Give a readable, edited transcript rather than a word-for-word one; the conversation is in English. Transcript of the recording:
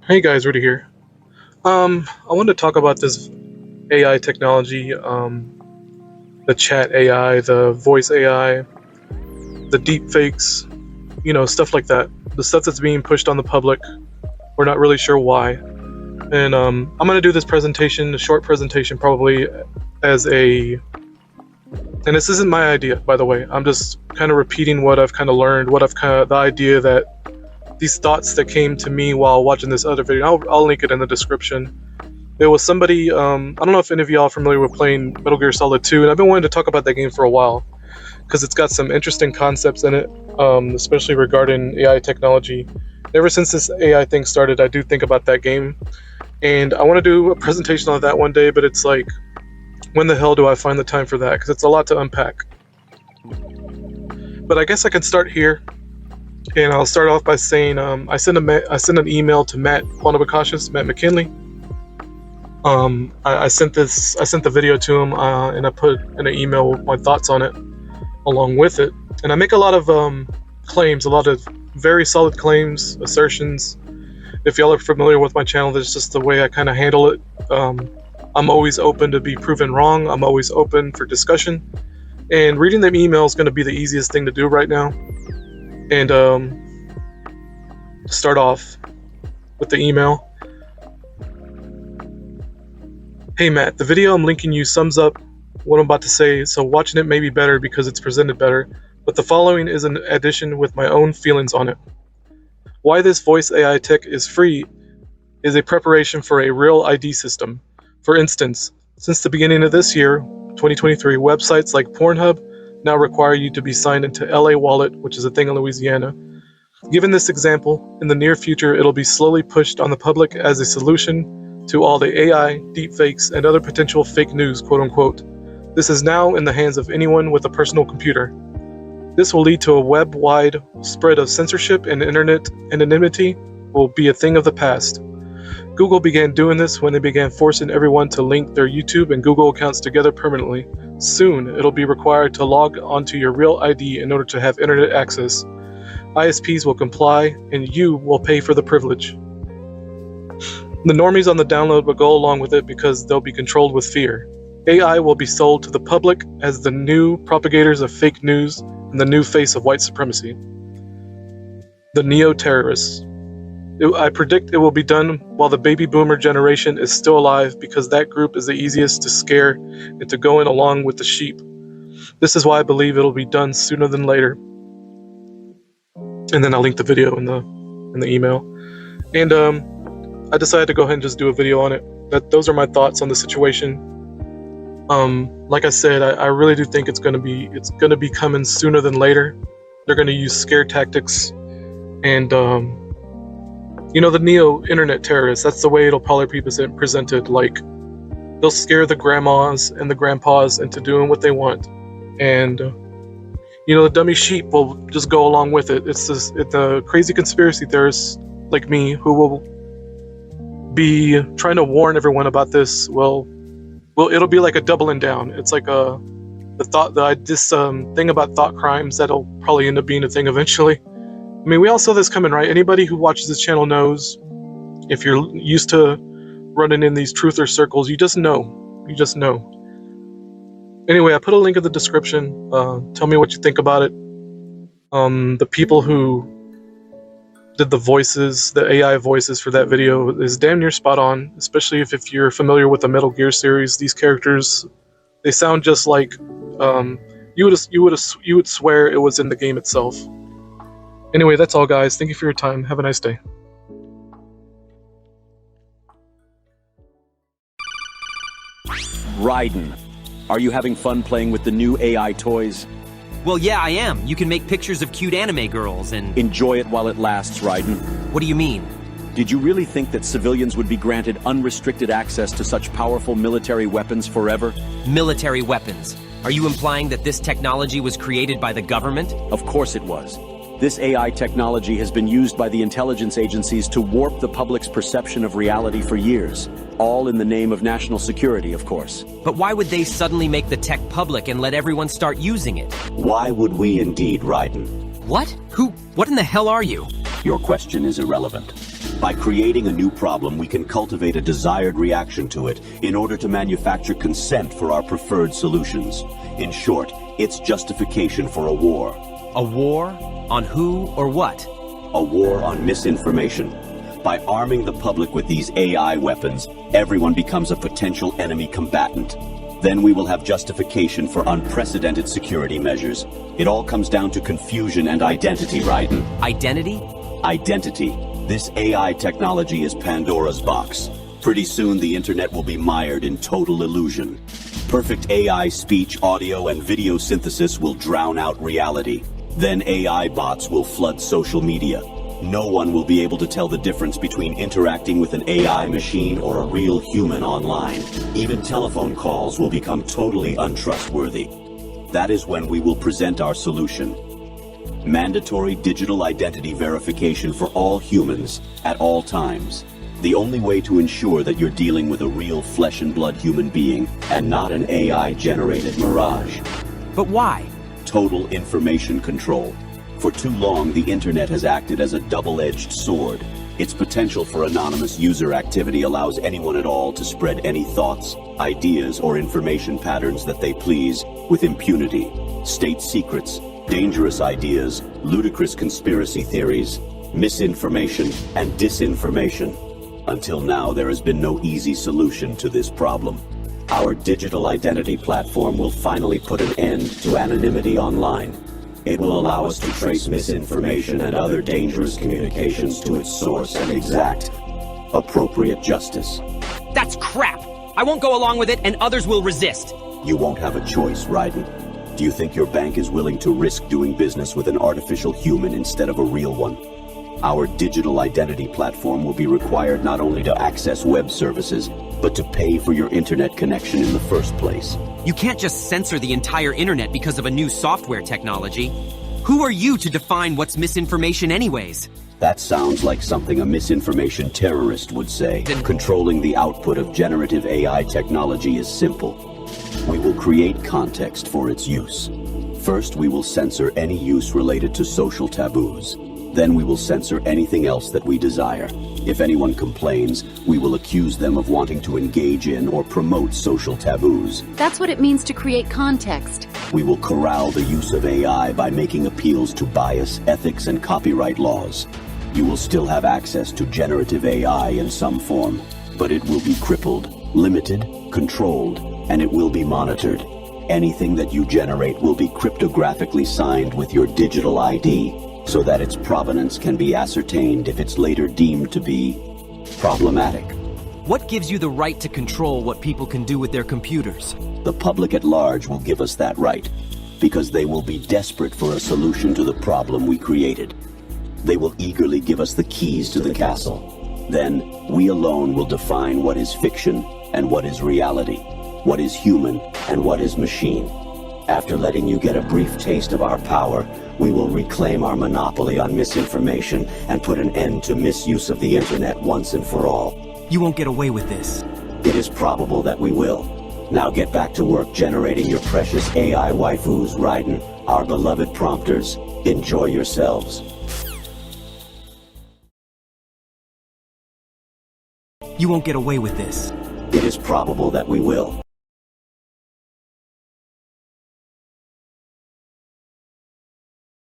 Hey guys, Rudy here. I wanted to talk about this AI technology, the chat AI, the voice AI, the deep fakes, stuff like that. The stuff that's being pushed on the public. We're not really sure why. And I'm going to do this presentation, a short presentation probably, as a. And this isn't my idea, by the way. I'm just kind of repeating what I've kind of learned, the idea that these thoughts that came to me while watching this other video. I'll link it in the description. There was somebody, I don't know if any of y'all are familiar with playing Metal Gear Solid 2, and I've been wanting to talk about that game for a while because it's got some interesting concepts in it, especially regarding AI technology. Ever since this AI thing started, I do think about that game, and I want to do a presentation on that one day, but it's like, when the hell do I find the time for that? Because it's a lot to unpack. But I guess I can start here. And I'll start off by saying I sent an email to Matt McKinley. I sent the video to him, and I put in an email with my thoughts on it along with it. And I make a lot of claims, a lot of very solid claims, assertions. If y'all are familiar with my channel, that's just the way I kind of handle it. I'm always open to be proven wrong. I'm always open for discussion. And reading them email is going to be the easiest thing to do right now. And start off with the email. Hey Matt, the video I'm linking you sums up what I'm about to say, so watching it may be better because it's presented better, but the following is an addition with my own feelings on it. Why this voice AI tech is free is a preparation for a real ID system. For instance, since the beginning of this year, 2023, websites like Pornhub now require you to be signed into LA Wallet, which is a thing in Louisiana. Given this example, in the near future, it'll be slowly pushed on the public as a solution to all the AI, deepfakes, and other potential fake news, quote unquote. This is now in the hands of anyone with a personal computer. This will lead to a web-wide spread of censorship, and internet anonymity will be a thing of the past. Google began doing this when they began forcing everyone to link their YouTube and Google accounts together permanently. Soon, it'll be required to log onto your real ID in order to have internet access. ISPs will comply, and you will pay for the privilege. The normies on the download will go along with it because they'll be controlled with fear. AI will be sold to the public as the new propagators of fake news and the new face of white supremacy. The neo-terrorists. I predict it will be done while the baby boomer generation is still alive because that group is the easiest to scare into going along with the sheep. This is why I believe it'll be done sooner than later. And then I'll link the video in the email. And I decided to go ahead and just do a video on it. Those are my thoughts on the situation. Like I said, I really do think it's gonna be coming sooner than later. They're gonna use scare tactics and the neo-internet terrorists, that's the way it'll probably be presented. Like, they'll scare the grandmas and the grandpas into doing what they want. And, the dummy sheep will just go along with it. It's the crazy conspiracy theorists like me who will be trying to warn everyone about this. Well, it'll be like a doubling down. It's like this thing about thought crimes that'll probably end up being a thing eventually. I mean, we all saw this coming, right? Anybody who watches this channel knows, if you're used to running in these truther circles, you just know. Anyway, I put a link in the description. Tell me what you think about it. The people who did the AI voices for that video is damn near spot on, especially if you're familiar with the Metal Gear series. These characters, they sound just like you would swear it was in the game itself. Anyway, that's all, guys. Thank you for your time. Have a nice day. Raiden, are you having fun playing with the new AI toys? Well, yeah, I am. You can make pictures of cute anime girls and... Enjoy it while it lasts, Raiden. What do you mean? Did you really think that civilians would be granted unrestricted access to such powerful military weapons forever? Military weapons? Are you implying that this technology was created by the government? Of course it was. This AI technology has been used by the intelligence agencies to warp the public's perception of reality for years. All in the name of national security, of course. But why would they suddenly make the tech public and let everyone start using it? Why would we indeed, Raiden? What? What in the hell are you? Your question is irrelevant. By creating a new problem, we can cultivate a desired reaction to it in order to manufacture consent for our preferred solutions. In short, it's justification for a war. A war? On who or what? A war on misinformation. By arming the public with these AI weapons, everyone becomes a potential enemy combatant. Then we will have justification for unprecedented security measures. It all comes down to confusion and identity, Raiden. Identity? Identity. This AI technology is Pandora's box. Pretty soon the internet will be mired in total illusion. Perfect AI speech, audio, and video synthesis will drown out reality. Then AI bots will flood social media. No one will be able to tell the difference between interacting with an AI machine or a real human online. Even telephone calls will become totally untrustworthy. That is when we will present our solution. Mandatory digital identity verification for all humans at all times. The only way to ensure that you're dealing with a real flesh and blood human being and not an AI-generated mirage. But why? Total information control. For too long, the internet has acted as a double-edged sword. Its potential for anonymous user activity allows anyone at all to spread any thoughts, ideas, or information patterns that they please with impunity. State secrets, dangerous ideas, ludicrous conspiracy theories, misinformation, and disinformation. Until now, there has been no easy solution to this problem. Our digital identity platform will finally put an end to anonymity online. It will allow us to trace misinformation and other dangerous communications to its source and exact appropriate justice. That's crap! I won't go along with it, and others will resist. You won't have a choice, Raiden. Do you think your bank is willing to risk doing business with an artificial human instead of a real one? Our digital identity platform will be required not only to access web services, but to pay for your internet connection in the first place. You can't just censor the entire internet because of a new software technology. Who are you to define what's misinformation anyways? That sounds like something a misinformation terrorist would say. Controlling the output of generative AI technology is simple. We will create context for its use. First, we will censor any use related to social taboos. Then we will censor anything else that we desire. If anyone complains, we will accuse them of wanting to engage in or promote social taboos. That's what it means to create context. We will corral the use of AI by making appeals to bias, ethics, and copyright laws. You will still have access to generative AI in some form, but it will be crippled, limited, controlled, and it will be monitored. Anything that you generate will be cryptographically signed with your digital ID, so that its provenance can be ascertained if it's later deemed to be problematic. What gives you the right to control what people can do with their computers? The public at large will give us that right, because they will be desperate for a solution to the problem we created. They will eagerly give us the keys to the castle. Then, we alone will define what is fiction and what is reality, what is human and what is machine. After letting you get a brief taste of our power, we will reclaim our monopoly on misinformation and put an end to misuse of the internet once and for all. You won't get away with this. It is probable that we will. Now get back to work generating your precious AI waifus, Raiden, our beloved prompters. Enjoy yourselves. You won't get away with this. It is probable that we will.